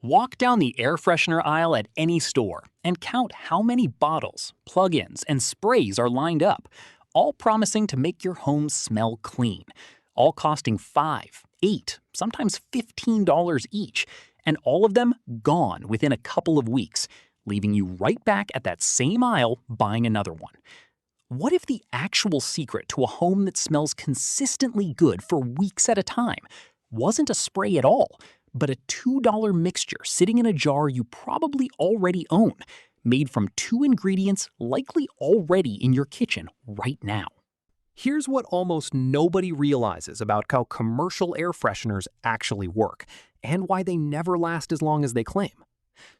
Walk down the air freshener aisle at any store and count how many bottles, plug-ins, and sprays are lined up, all promising to make your home smell clean, all costing $5, $8, sometimes $15 each, and all of them gone within a couple of weeks, leaving you right back at that same aisle buying another one. What if the actual secret to a home that smells consistently good for weeks at a time wasn't a spray at all, but a $2 mixture sitting in a jar you probably already own, made from 2 ingredients likely already in your kitchen right now? Here's what almost nobody realizes about how commercial air fresheners actually work, and why they never last as long as they claim.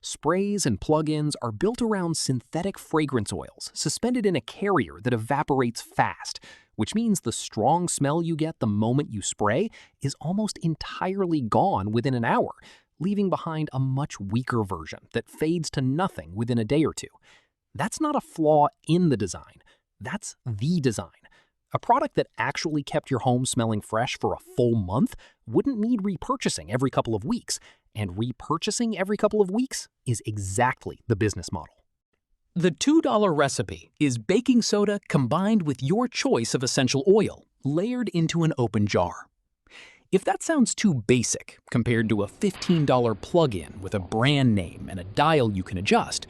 Sprays and plug-ins are built around synthetic fragrance oils suspended in a carrier that evaporates fast, which means the strong smell you get the moment you spray is almost entirely gone within an hour, leaving behind a much weaker version that fades to nothing within a day or two. That's not a flaw in the design. That's the design. A product that actually kept your home smelling fresh for a full month wouldn't need repurchasing every couple of weeks, and repurchasing every couple of weeks is exactly the business model. The $2 recipe is baking soda combined with your choice of essential oil, layered into an open jar. If that sounds too basic compared to a $15 plug-in with a brand name and a dial you can adjust,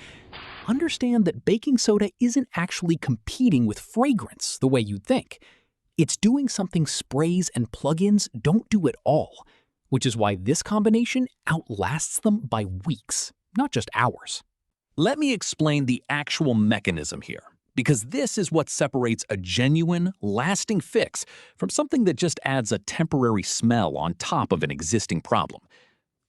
understand that baking soda isn't actually competing with fragrance the way you'd think. It's doing something sprays and plug-ins don't do at all, which is why this combination outlasts them by weeks, not just hours. Let me explain the actual mechanism here, because this is what separates a genuine, lasting fix from something that just adds a temporary smell on top of an existing problem.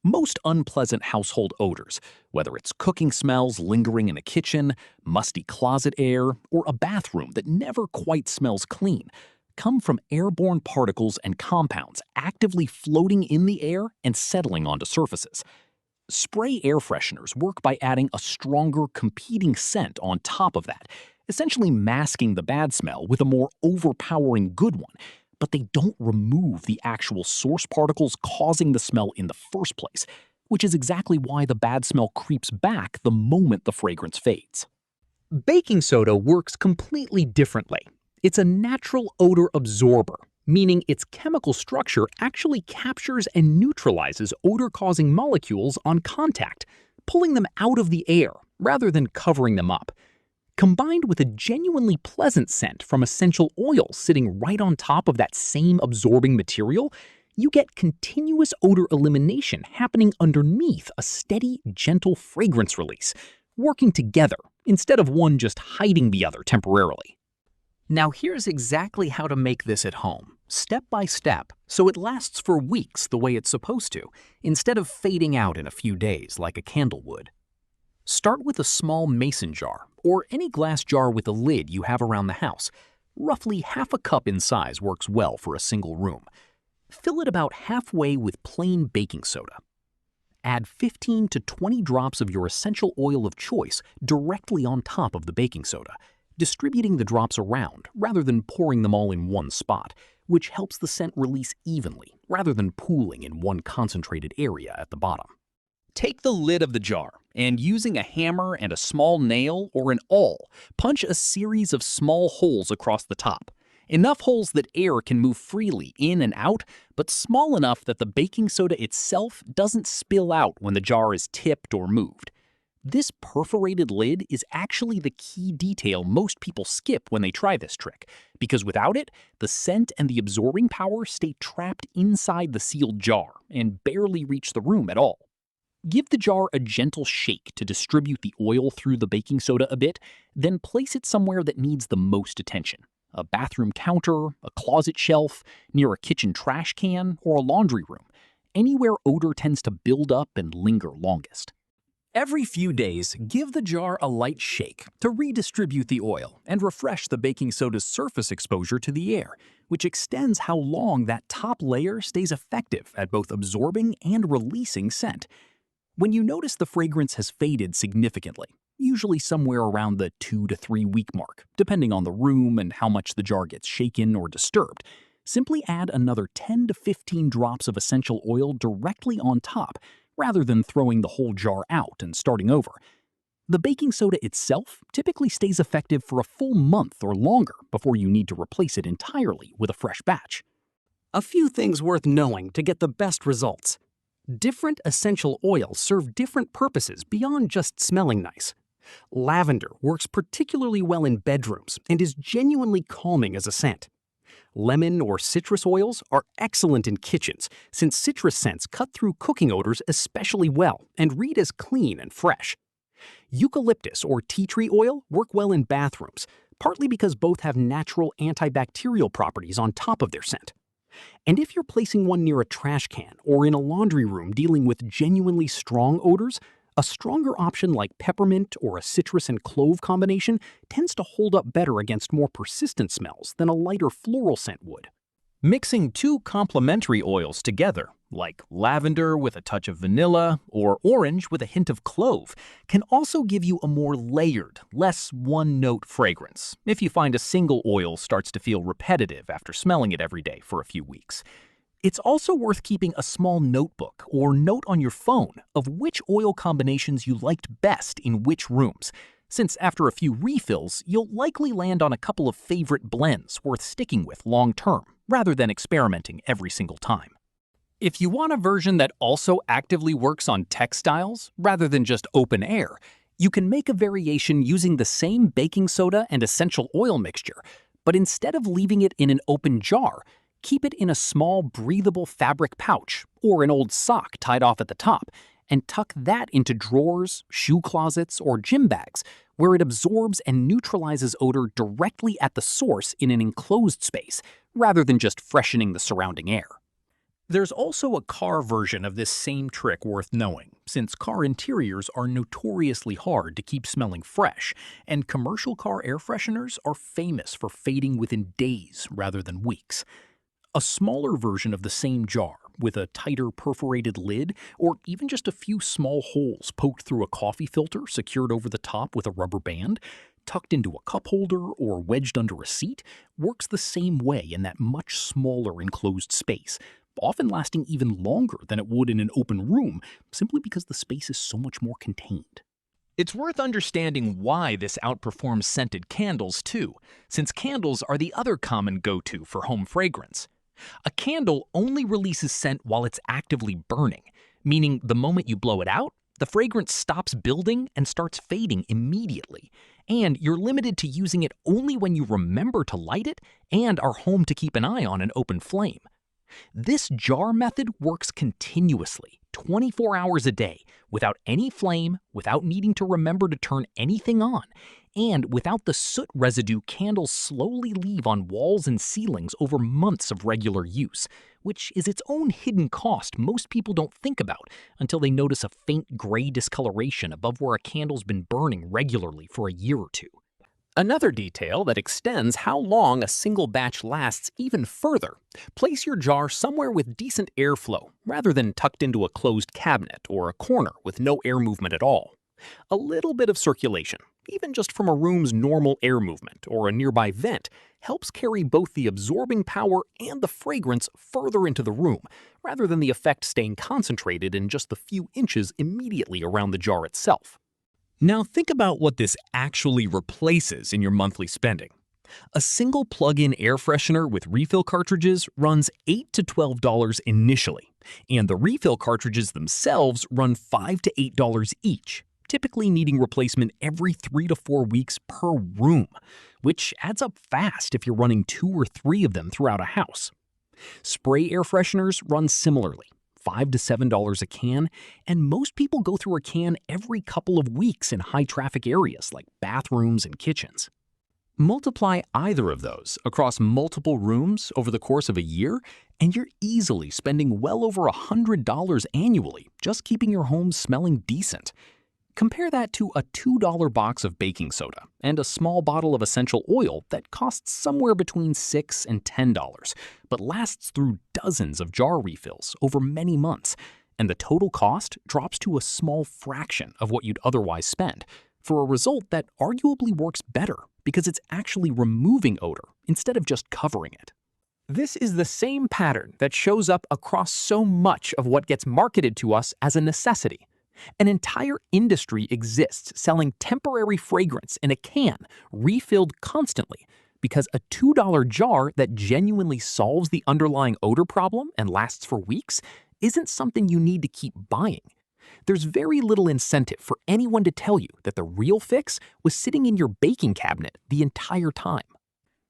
Most unpleasant household odors, whether it's cooking smells lingering in a kitchen, musty closet air, or a bathroom that never quite smells clean, come from airborne particles and compounds actively floating in the air and settling onto surfaces. Spray air fresheners work by adding a stronger competing scent on top of that, essentially masking the bad smell with a more overpowering good one, but they don't remove the actual source particles causing the smell in the first place, which is exactly why the bad smell creeps back the moment the fragrance fades. Baking soda works completely differently. It's a natural odor absorber, meaning its chemical structure actually captures and neutralizes odor-causing molecules on contact, pulling them out of the air rather than covering them up. Combined with a genuinely pleasant scent from essential oils sitting right on top of that same absorbing material, you get continuous odor elimination happening underneath a steady, gentle fragrance release, working together instead of one just hiding the other temporarily. Now here's exactly how to make this at home, step by step, so it lasts for weeks the way it's supposed to, instead of fading out in a few days like a candle would. Start with a small mason jar, or any glass jar with a lid you have around the house. Roughly half a cup in size works well for a single room. Fill it about halfway with plain baking soda. Add 15 to 20 drops of your essential oil of choice directly on top of the baking soda, distributing the drops around rather than pouring them all in one spot, which helps the scent release evenly rather than pooling in one concentrated area at the bottom. Take the lid of the jar and, using a hammer and a small nail or an awl, punch a series of small holes across the top. Enough holes that air can move freely in and out, but small enough that the baking soda itself doesn't spill out when the jar is tipped or moved. This perforated lid is actually the key detail most people skip when they try this trick, because without it, the scent and the absorbing power stay trapped inside the sealed jar and barely reach the room at all. Give the jar a gentle shake to distribute the oil through the baking soda a bit, then place it somewhere that needs the most attention. A bathroom counter, a closet shelf, near a kitchen trash can, or a laundry room. Anywhere odor tends to build up and linger longest. Every few days, give the jar a light shake to redistribute the oil and refresh the baking soda's surface exposure to the air, which extends how long that top layer stays effective at both absorbing and releasing scent. When you notice the fragrance has faded significantly, usually somewhere around the 2 to 3 week mark, depending on the room and how much the jar gets shaken or disturbed, simply add another 10 to 15 drops of essential oil directly on top, rather than throwing the whole jar out and starting over. The baking soda itself typically stays effective for a full month or longer before you need to replace it entirely with a fresh batch. A few things worth knowing to get the best results. Different essential oils serve different purposes beyond just smelling nice. Lavender works particularly well in bedrooms and is genuinely calming as a scent. Lemon or citrus oils are excellent in kitchens since citrus scents cut through cooking odors especially well and read as clean and fresh. Eucalyptus or tea tree oil work well in bathrooms, partly because both have natural antibacterial properties on top of their scent. And if you're placing one near a trash can or in a laundry room dealing with genuinely strong odors, a stronger option like peppermint or a citrus and clove combination tends to hold up better against more persistent smells than a lighter floral scent would. Mixing two complementary oils together, like lavender with a touch of vanilla or orange with a hint of clove, can also give you a more layered, less one-note fragrance if you find a single oil starts to feel repetitive after smelling it every day for a few weeks. It's also worth keeping a small notebook or note on your phone of which oil combinations you liked best in which rooms, since after a few refills, you'll likely land on a couple of favorite blends worth sticking with long-term, rather than experimenting every single time. If you want a version that also actively works on textiles, rather than just open air, you can make a variation using the same baking soda and essential oil mixture, but instead of leaving it in an open jar, keep it in a small breathable fabric pouch or an old sock tied off at the top, and tuck that into drawers, shoe closets, or gym bags, where it absorbs and neutralizes odor directly at the source in an enclosed space, rather than just freshening the surrounding air. There's also a car version of this same trick worth knowing, since car interiors are notoriously hard to keep smelling fresh, and commercial car air fresheners are famous for fading within days rather than weeks. A smaller version of the same jar, with a tighter perforated lid, or even just a few small holes poked through a coffee filter secured over the top with a rubber band, tucked into a cup holder or wedged under a seat, works the same way in that much smaller enclosed space, often lasting even longer than it would in an open room, simply because the space is so much more contained. It's worth understanding why this outperforms scented candles too, since candles are the other common go-to for home fragrance. A candle only releases scent while it's actively burning, meaning the moment you blow it out, the fragrance stops building and starts fading immediately, and you're limited to using it only when you remember to light it and are home to keep an eye on an open flame. This jar method works continuously, 24 hours a day, without any flame, without needing to remember to turn anything on, and without the soot residue candles slowly leave on walls and ceilings over months of regular use, which is its own hidden cost most people don't think about until they notice a faint gray discoloration above where a candle's been burning regularly for a year or two. Another detail that extends how long a single batch lasts even further: place your jar somewhere with decent airflow, rather than tucked into a closed cabinet or a corner with no air movement at all. A little bit of circulation, even just from a room's normal air movement or a nearby vent, helps carry both the absorbing power and the fragrance further into the room, rather than the effect staying concentrated in just the few inches immediately around the jar itself. Now think about what this actually replaces in your monthly spending. A single plug-in air freshener with refill cartridges runs $8 to $12 initially, and the refill cartridges themselves run $5 to $8 each, typically needing replacement every 3 to 4 weeks per room, which adds up fast if you're running 2 or 3 of them throughout a house. Spray air fresheners run similarly, $5 to $7 a can, and most people go through a can every couple of weeks in high-traffic areas like bathrooms and kitchens. Multiply either of those across multiple rooms over the course of a year, and you're easily spending well over $100 annually just keeping your home smelling decent. Compare that to a $2 box of baking soda and a small bottle of essential oil that costs somewhere between $6 and $10, but lasts through dozens of jar refills over many months, and the total cost drops to a small fraction of what you'd otherwise spend, for a result that arguably works better because it's actually removing odor instead of just covering it. This is the same pattern that shows up across so much of what gets marketed to us as a necessity. An entire industry exists selling temporary fragrance in a can, refilled constantly, because a $2 jar that genuinely solves the underlying odor problem and lasts for weeks isn't something you need to keep buying. There's very little incentive for anyone to tell you that the real fix was sitting in your baking cabinet the entire time.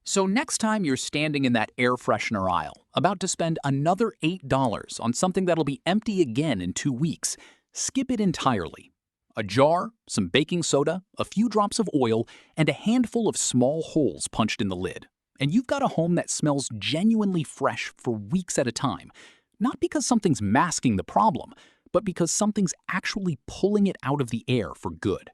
So next time you're standing in that air freshener aisle, about to spend another $8 on something that'll be empty again in 2 weeks, skip it entirely. A jar, some baking soda, a few drops of oil, and a handful of small holes punched in the lid. And you've got a home that smells genuinely fresh for weeks at a time. Not because something's masking the problem, but because something's actually pulling it out of the air for good.